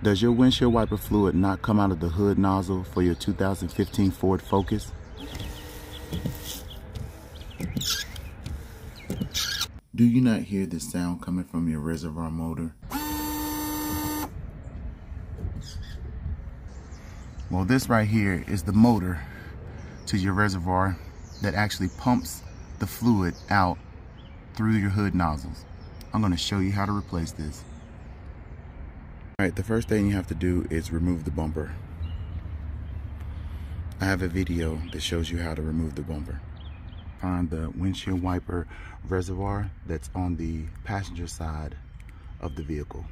Does your windshield wiper fluid not come out of the hood nozzle for your 2015 Ford Focus? Do you not hear the sound coming from your reservoir motor? Well, this right here is the motor to your reservoir that actually pumps the fluid out through your hood nozzles. I'm going to show you how to replace this. All right, the first thing you have to do is remove the bumper. I have a video that shows you how to remove the bumper. Find the windshield wiper reservoir that's on the passenger side of the vehicle.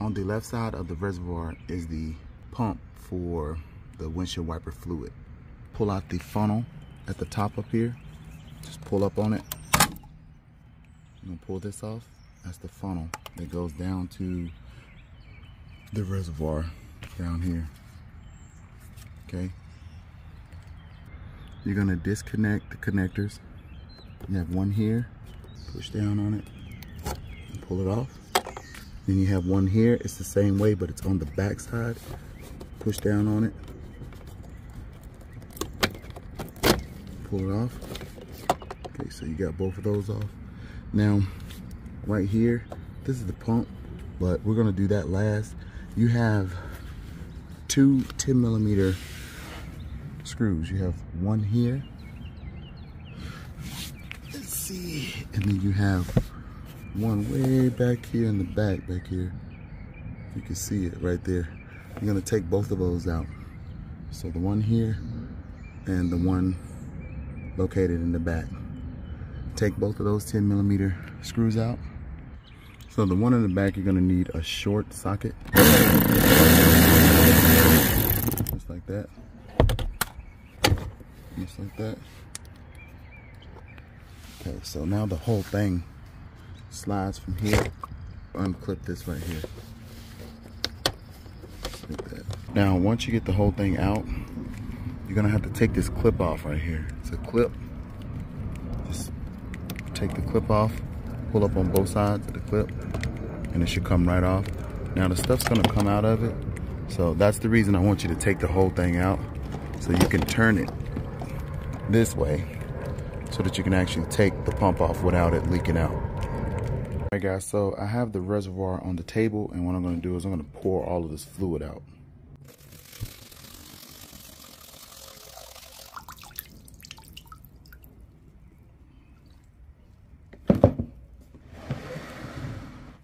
On the left side of the reservoir is the pump for the windshield wiper fluid. Pull out the funnel at the top up here. Just pull up on it. I'm gonna pull this off. That's the funnel that goes down to the reservoir down here. Okay. You're gonna disconnect the connectors. You have one here. Push down on it and pull it off. Then you have one here. It's the same way, but it's on the back side. Push down on it. Pull it off. Okay, so you got both of those off. Now, right here, this is the pump, but we're gonna do that last. You have two 10mm screws. You have one here. Let's see. And then you have one way back here in the back here. You can see it right there. You're gonna take both of those out. So the one here and the one located in the back. Take both of those 10mm screws out. So the one in the back, you're gonna need a short socket. Just like that. Just like that. Okay, so now the whole thing slides from here. Unclip this right here. Like that. Now, once you get the whole thing out, you're gonna have to take this clip off right here. It's a clip. Just take the clip off, pull up on both sides of the clip, and it should come right off. Now the stuff's gonna come out of it, so that's the reason I want you to take the whole thing out, so you can turn it this way, so that you can actually take the pump off without it leaking out. Alright guys, so I have the reservoir on the table, and what I'm gonna do is I'm gonna pour all of this fluid out.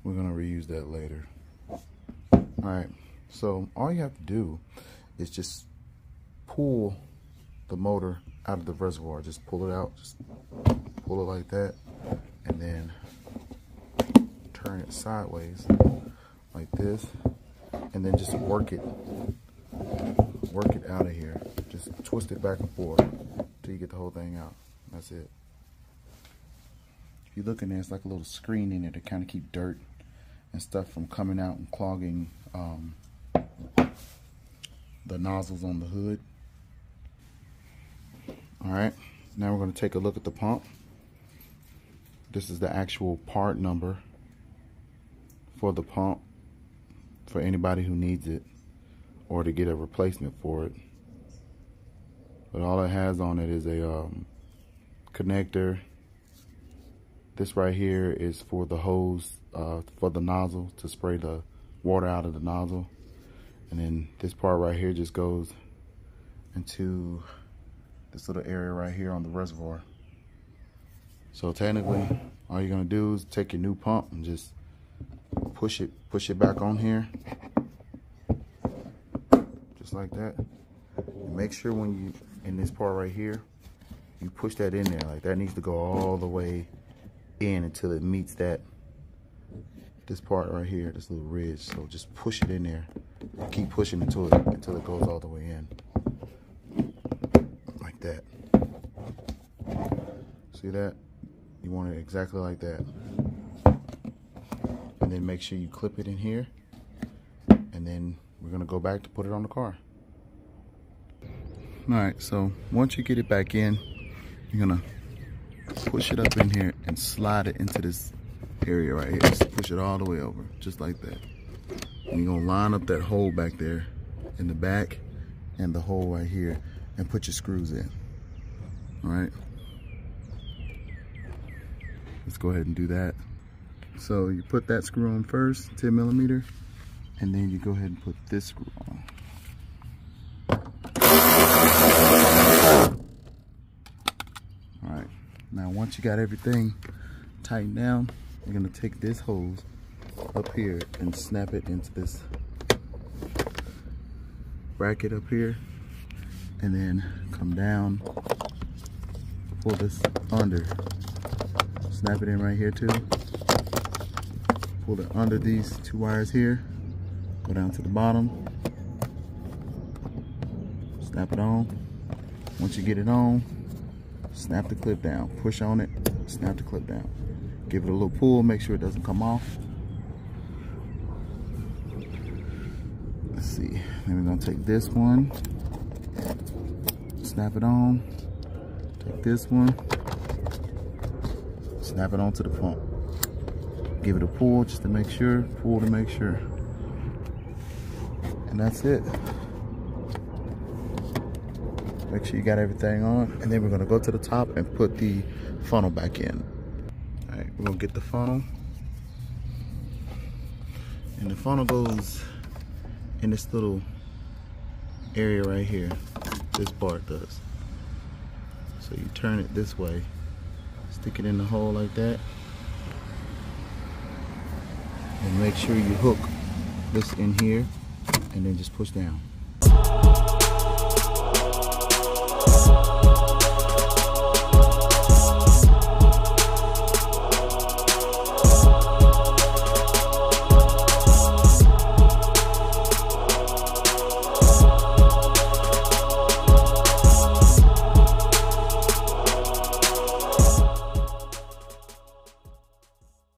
We're gonna reuse that later. Alright, so all you have to do is just pull the motor out of the reservoir. Just pull it out, just pull it like that, and then turn it sideways like this, and then just work it out of here. Just twist it back and forth till you get the whole thing out. That's it. If you look in there, it's like a little screen in there to kind of keep dirt and stuff from coming out and clogging the nozzles on the hood. Alright, now we're going to take a look at the pump. This is the actual part number for the pump for anybody who needs it or to get a replacement for it. But all it has on it is a connector. This right here is for the hose, for the nozzle, to spray the water out of the nozzle. And then this part right here just goes into this little area right here on the reservoir. So technically, all you're gonna do is take your new pump and just push it back on here, just like that. And make sure when you, in this part right here, you push that in there. Like that needs to go all the way in until it meets this part right here, this little ridge. So just push it in there. Keep pushing until it goes all the way in. Like that. See that? You want it exactly like that. And then make sure you clip it in here. And then we're gonna go back to put it on the car. Alright, so once you get it back in, you're gonna push it up in here and slide it into this area right here. Just push it all the way over, just like that. And you're gonna line up that hole back there in the back and the hole right here and put your screws in. All right. Let's go ahead and do that. So you put that screw on first, 10 millimeter, and then you go ahead and put this screw on. All right. Now once you got everything tightened down, you're gonna take this hose up here and snap it into this bracket up here, and then come down, pull this under, snap it in right here too, pull it under these two wires here, go down to the bottom, snap it on. Once you get it on, snap the clip down, push on it, snap the clip down, give it a little pull, make sure it doesn't come off. Let's see, then we're gonna take this one, snap it on, take this one, snap it onto the pump. Give it a pull just to make sure, pull to make sure. And that's it. Make sure you got everything on, and then we're gonna go to the top and put the funnel back in. All right, we're gonna get the funnel. And the funnel goes in this little area right here. This part does. So you turn it this way, stick it in the hole like that, and make sure you hook this in here, and then just push down.